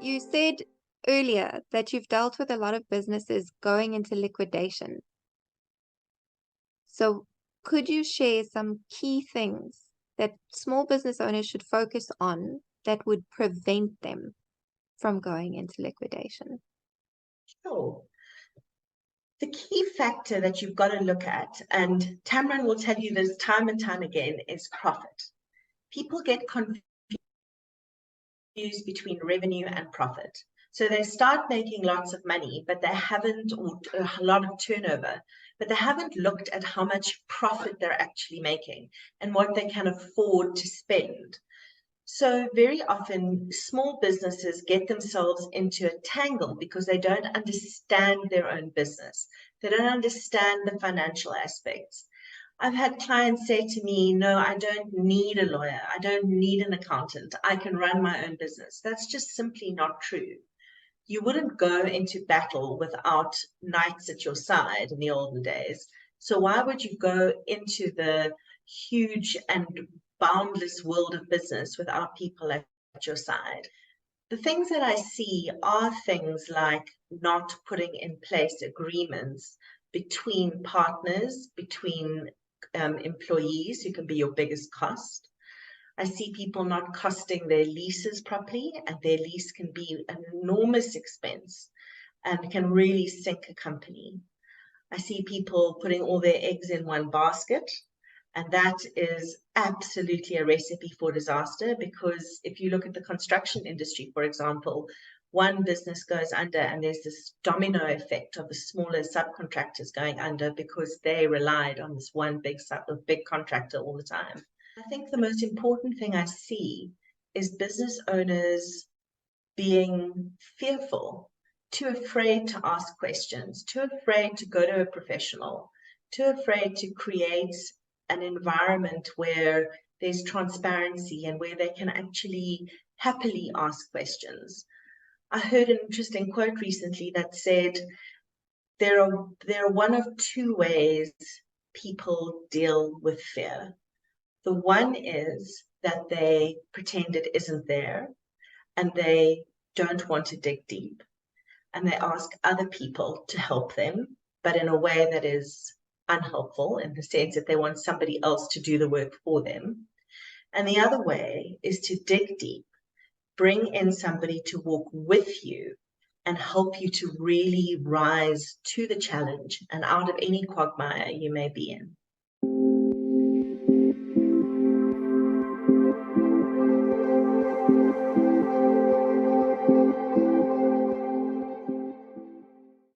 You said earlier that you've dealt with a lot of businesses going into liquidation. So could you share some key things that small business owners should focus on that would prevent them from going into liquidation? Sure. The key factor that you've got to look at, and Tamryn will tell you this time and time again, is profit. People get confused between revenue and profit. So they start making lots of money, but they haven't, or a lot of turnover, but they haven't looked at how much profit they're actually making and what they can afford to spend. So very often small businesses get themselves into a tangle because they don't understand their own business. They don't understand the financial aspects. I've had clients say to me, no, I don't need a lawyer. I don't need an accountant. I can run my own business. That's just simply not true. You wouldn't go into battle without knights at your side in the olden days. So why would you go into the huge and boundless world of business without people at your side? The things that I see are things like not putting in place agreements between partners, between employees who can be your biggest cost. I see people not costing their leases properly, and their lease can be an enormous expense and can really sink a company. I see people putting all their eggs in one basket, and that is absolutely a recipe for disaster, because if you look at the construction industry, for example, one business goes under and there's this domino effect of the smaller subcontractors going under because they relied on this one big contractor all the time. I think the most important thing I see is business owners being fearful, too afraid to ask questions, too afraid to go to a professional, too afraid to create an environment where there's transparency and where they can actually happily ask questions. I heard an interesting quote recently that said, there are one of two ways people deal with fear. The one is that they pretend it isn't there and they don't want to dig deep, and they ask other people to help them, but in a way that is unhelpful, in the sense that they want somebody else to do the work for them. And the other way is to dig deep, bring in somebody to walk with you and help you to really rise to the challenge and out of any quagmire you may be in.